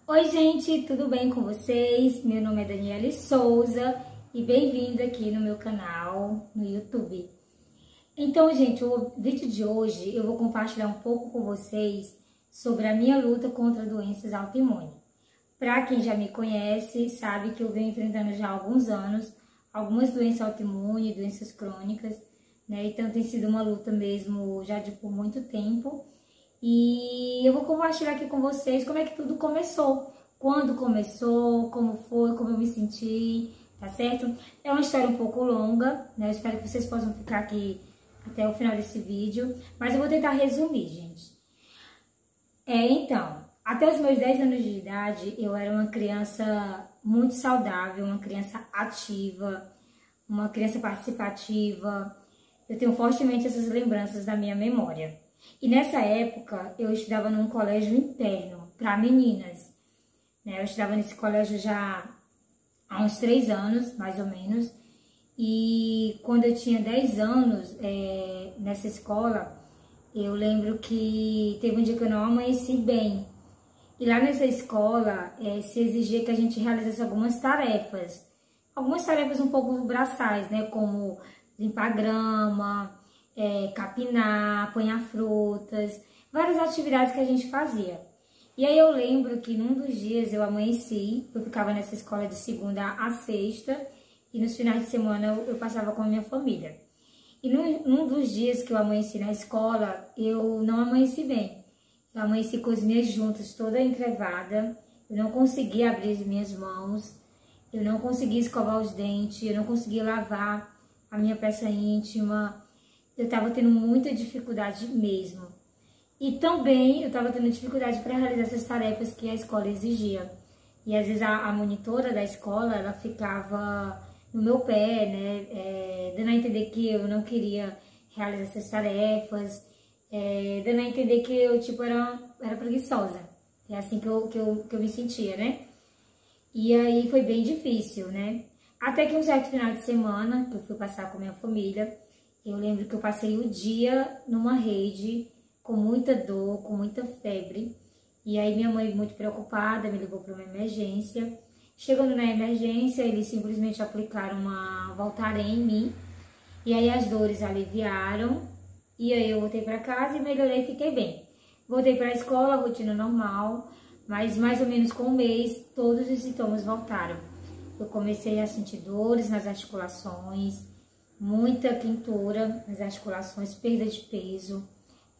Oi gente, tudo bem com vocês? Meu nome é Daniele Souza e bem-vindo aqui no meu canal no YouTube. Então, gente, o vídeo de hoje eu vou compartilhar um pouco com vocês sobre a minha luta contra doenças autoimunes. Para quem já me conhece, sabe que eu venho enfrentando já há alguns anos algumas doenças autoimunes, doenças crônicas, né? Então tem sido uma luta mesmo já por muito tempo. E eu vou compartilhar aqui com vocês como é que tudo começou. Quando começou, como foi, como eu me senti, tá certo? É uma história um pouco longa, né? Eu espero que vocês possam ficar aqui até o final desse vídeo. Mas eu vou tentar resumir, gente. Então, até os meus 10 anos de idade, eu era uma criança muito saudável, uma criança ativa, uma criança participativa. Eu tenho fortemente essas lembranças da minha memória. E nessa época, eu estudava num colégio interno para meninas, né? Eu estudava nesse colégio já há uns 3 anos, mais ou menos. E quando eu tinha 10 anos, nessa escola, eu lembro que teve um dia que eu não amanheci bem. E lá nessa escola, se exigia que a gente realizasse algumas tarefas um pouco braçais, né? Como limpar grama, capinar, apanhar frutas, várias atividades que a gente fazia. E aí eu lembro que num dos dias eu amanheci, eu ficava nessa escola de segunda a sexta, e nos finais de semana eu passava com a minha família. E num dos dias que eu amanheci na escola, eu não amanheci bem. Eu amanheci com as minhas juntas toda encrevada, eu não conseguia abrir as minhas mãos, eu não conseguia escovar os dentes, eu não conseguia lavar a minha peça íntima. Eu estava tendo muita dificuldade mesmo. E também eu estava tendo dificuldade para realizar essas tarefas que a escola exigia. E às vezes a monitora da escola, ela ficava no meu pé, né? Dando a entender que eu não queria realizar essas tarefas. Dando a entender que eu, tipo, era preguiçosa. É assim que eu me sentia, né? E aí foi bem difícil, né? Até que um certo final de semana, que eu fui passar com a minha família, eu lembro que eu passei o dia numa rede, com muita dor, com muita febre. E aí minha mãe, muito preocupada, me levou para uma emergência. Chegando na emergência, eles simplesmente aplicaram uma Voltaren em mim. E aí as dores aliviaram. E aí eu voltei para casa e melhorei e fiquei bem. Voltei para a escola, rotina normal. Mas mais ou menos com um mês, todos os sintomas voltaram. Eu comecei a sentir dores nas articulações, muita quentura nas articulações, perda de peso,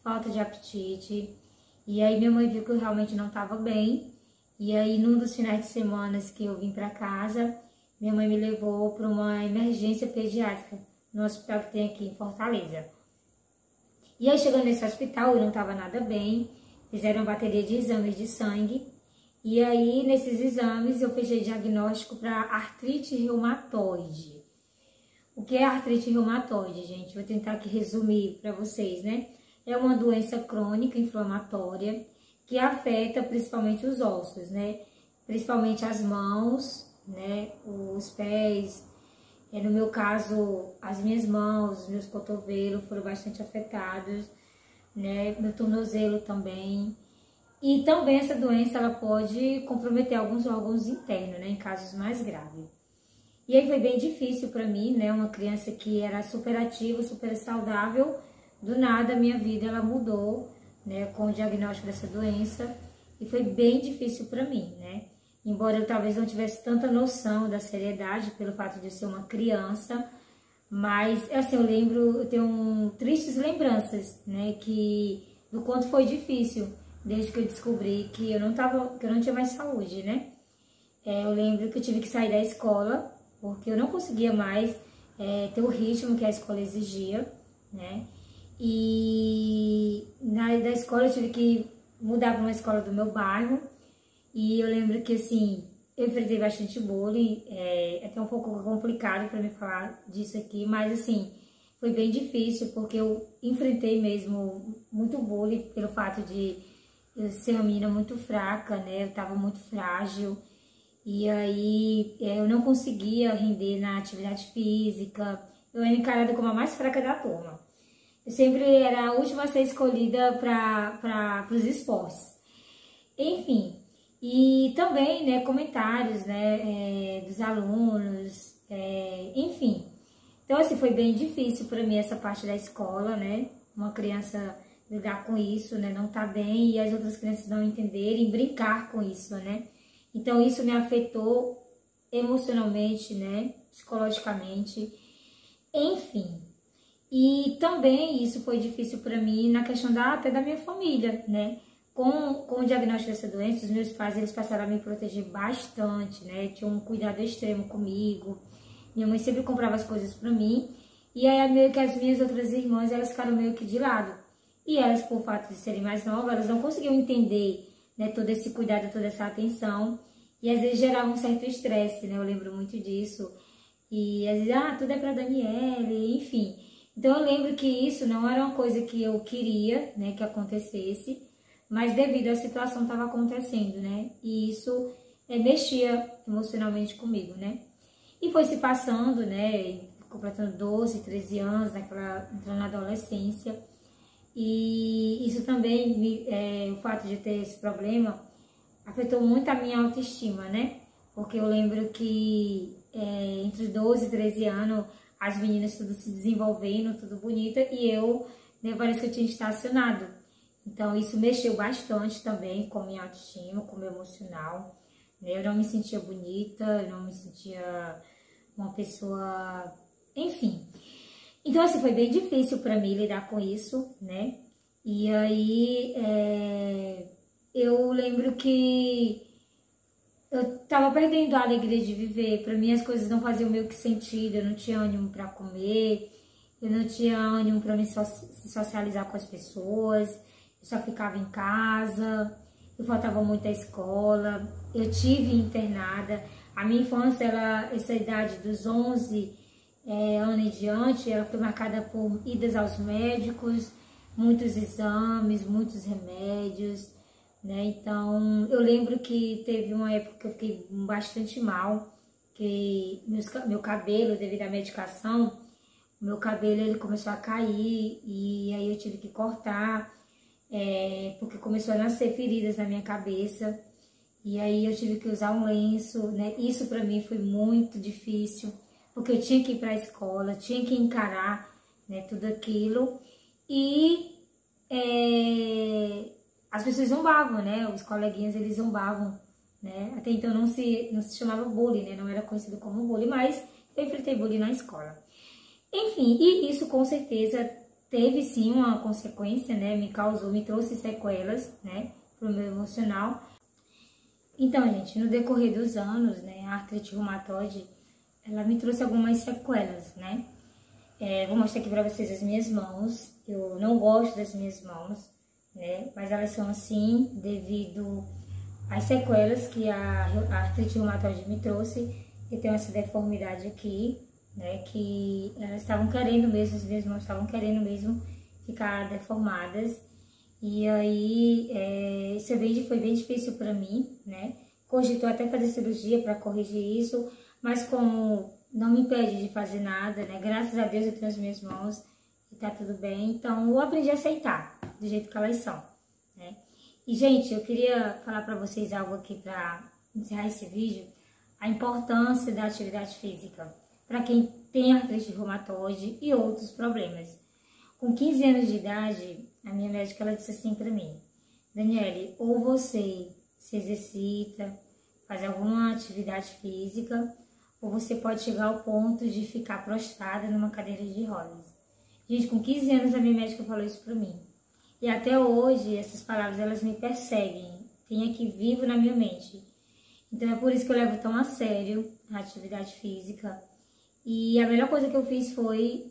falta de apetite. E aí minha mãe viu que eu realmente não estava bem. E aí num dos finais de semana que eu vim para casa, minha mãe me levou para uma emergência pediátrica no hospital que tem aqui em Fortaleza. E aí chegando nesse hospital eu não estava nada bem, fizeram uma bateria de exames de sangue. E aí nesses exames eu fechei diagnóstico para artrite reumatoide. O que é artrite reumatoide, gente? Vou tentar aqui resumir para vocês, né? É uma doença crônica inflamatória que afeta principalmente os ossos, né? Principalmente as mãos, né? Os pés. No meu caso, as minhas mãos, os meus cotovelos foram bastante afetados, né? Meu tornozelo também. E também essa doença ela pode comprometer alguns órgãos internos, né? Em casos mais graves. E aí foi bem difícil para mim, né? Uma criança que era super ativa, super saudável, do nada a minha vida ela mudou, né? Com o diagnóstico dessa doença. E foi bem difícil para mim, né? Embora eu talvez não tivesse tanta noção da seriedade pelo fato de eu ser uma criança, mas assim, eu tenho tristes lembranças, né? Do quanto foi difícil desde que eu descobri que eu não tinha mais saúde, né? Eu lembro que eu tive que sair da escola porque eu não conseguia mais ter o ritmo que a escola exigia, né? E da escola eu tive que mudar para uma escola do meu bairro. E eu lembro que, assim, eu enfrentei bastante bullying. É até um pouco complicado para me falar disso aqui, mas, assim, foi bem difícil porque eu enfrentei mesmo muito bullying pelo fato de eu ser uma menina muito fraca, né? Eu tava muito frágil. E aí eu não conseguia render na atividade física. Eu era encarada como a mais fraca da turma. Eu sempre era a última a ser escolhida para os esportes. Enfim, E também, né, comentários, né, dos alunos, enfim. Então, assim, foi bem difícil para mim essa parte da escola, né? Uma criança lidar com isso, né? Não tá bem e as outras crianças não entenderem, brincar com isso, né? Então, isso me afetou emocionalmente, né? Psicologicamente, enfim. E também isso foi difícil para mim na questão até da minha família, né? Com o diagnóstico dessa doença, os meus pais, eles passaram a me proteger bastante, né? Tinham um cuidado extremo comigo. Minha mãe sempre comprava as coisas para mim. E aí, meio que as minhas outras irmãs, elas ficaram meio que de lado. E elas, por fato de serem mais novas, elas não conseguiam entender, né, todo esse cuidado, toda essa atenção. E às vezes gerava um certo estresse, né? Eu lembro muito disso. E às vezes, tudo é para Daniele, enfim. Então eu lembro que isso não era uma coisa que eu queria, né, que acontecesse. Mas devido à situação estava acontecendo, né? E isso mexia emocionalmente comigo, né? E foi se passando, né? Completando 12, 13 anos, entrando na adolescência. E isso também, o fato de ter esse problema, afetou muito a minha autoestima, né? Porque eu lembro que entre 12 e 13 anos, as meninas tudo se desenvolvendo, tudo bonita, e eu, né, parece que eu tinha estacionado. Então, isso mexeu bastante também com a minha autoestima, com o meu emocional. Eu não me sentia bonita, eu não me sentia uma pessoa... Enfim. Então, assim, foi bem difícil para mim lidar com isso, né? E aí, eu lembro que eu tava perdendo a alegria de viver. Para mim, as coisas não faziam meio que sentido. Eu não tinha ânimo para comer, eu não tinha ânimo para me socializar com as pessoas. Eu só ficava em casa, eu faltava muito à escola, eu tive internada. A minha infância, essa idade dos 11 anos em diante, ela foi marcada por idas aos médicos, muitos exames, muitos remédios, né? Então, eu lembro que teve uma época que eu fiquei bastante mal, que meu cabelo, devido à medicação, o meu cabelo ele começou a cair e aí eu tive que cortar. Porque começou a nascer feridas na minha cabeça e aí eu tive que usar um lenço, né? Isso para mim foi muito difícil, porque eu tinha que ir para a escola, tinha que encarar, né, tudo aquilo e as pessoas zombavam, né? Os coleguinhas eles zombavam, né? Até então não se chamava bullying, né? Não era conhecido como bullying, mas eu enfrentei bullying na escola. Enfim, e isso com certeza teve sim uma consequência, né? Me trouxe sequelas, né? Pro meu emocional. Então, gente, no decorrer dos anos, né? A artrite reumatoide, ela me trouxe algumas sequelas, né? Vou mostrar aqui pra vocês as minhas mãos. Eu não gosto das minhas mãos, né? Mas elas são assim devido às sequelas que a artrite reumatoide me trouxe. Eu tenho essa deformidade aqui, né, que elas estavam querendo mesmo, as minhas mãos estavam querendo mesmo ficar deformadas. E aí, isso foi bem difícil para mim, né? Cogitou até fazer cirurgia para corrigir isso, mas como não me impede de fazer nada, né? Graças a Deus eu tenho as minhas mãos e tá tudo bem. Então, eu aprendi a aceitar do jeito que elas são, né? E, gente, eu queria falar para vocês algo aqui para encerrar esse vídeo, a importância da atividade física para quem tem artrite reumatoide e outros problemas. Com 15 anos de idade, a minha médica ela disse assim para mim: Daniele, ou você se exercita, faz alguma atividade física, ou você pode chegar ao ponto de ficar prostrada numa cadeira de rodas. Gente, com 15 anos a minha médica falou isso para mim. E até hoje essas palavras elas me perseguem, tem aqui vivo na minha mente. Então é por isso que eu levo tão a sério a atividade física. E a melhor coisa que eu fiz foi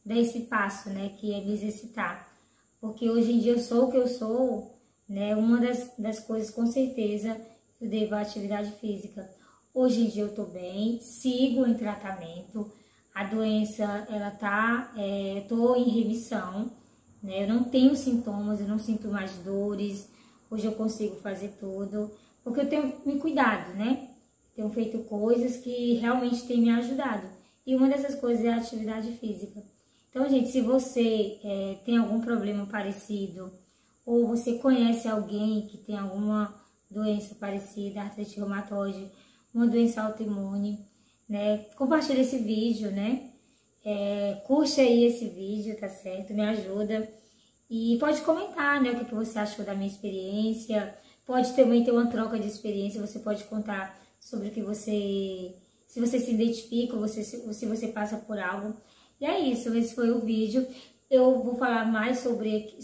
dar esse passo, né, que é me exercitar. Porque hoje em dia eu sou o que eu sou, né, uma das coisas com certeza eu devo à atividade física. Hoje em dia eu tô bem, sigo em tratamento, a doença, ela tá, tô em remissão, né, eu não tenho sintomas, eu não sinto mais dores, hoje eu consigo fazer tudo, porque eu tenho me cuidado, né? Tenho feito coisas que realmente têm me ajudado. E uma dessas coisas é a atividade física. Então, gente, se você tem algum problema parecido, ou você conhece alguém que tem alguma doença parecida, artrite reumatoide, uma doença autoimune, né? Compartilha esse vídeo, né? Curte aí esse vídeo, tá certo? Me ajuda. E pode comentar, né? O que você achou da minha experiência. Pode também ter uma troca de experiência. Você pode contar sobre o que você... Se você se identifica ou se você passa por algo. E é isso, esse foi o vídeo. Eu vou falar mais sobre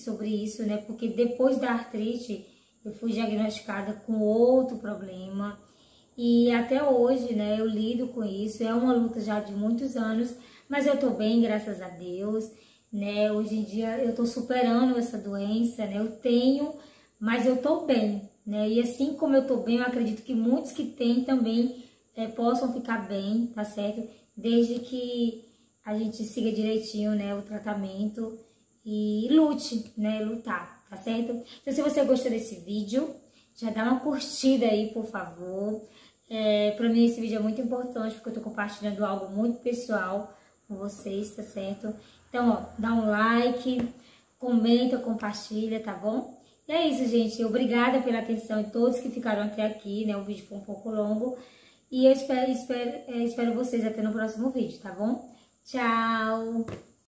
isso, né? Porque depois da artrite, eu fui diagnosticada com outro problema. E até hoje, né, eu lido com isso. É uma luta já de muitos anos, mas eu tô bem, graças a Deus, né? Hoje em dia eu tô superando essa doença, né? Eu tenho, mas eu tô bem, né? E assim como eu tô bem, eu acredito que muitos que têm também possam ficar bem, tá certo? Desde que a gente siga direitinho, né, o tratamento e lute, né, lutar, tá certo? Então, se você gostou desse vídeo, já dá uma curtida aí, por favor. Pra mim esse vídeo é muito importante, porque eu tô compartilhando algo muito pessoal com vocês, tá certo? Então, ó, dá um like, comenta, compartilha, tá bom? E é isso, gente. Obrigada pela atenção de todos que ficaram até aqui, né? O vídeo foi um pouco longo. E eu espero vocês até no próximo vídeo, tá bom? Tchau!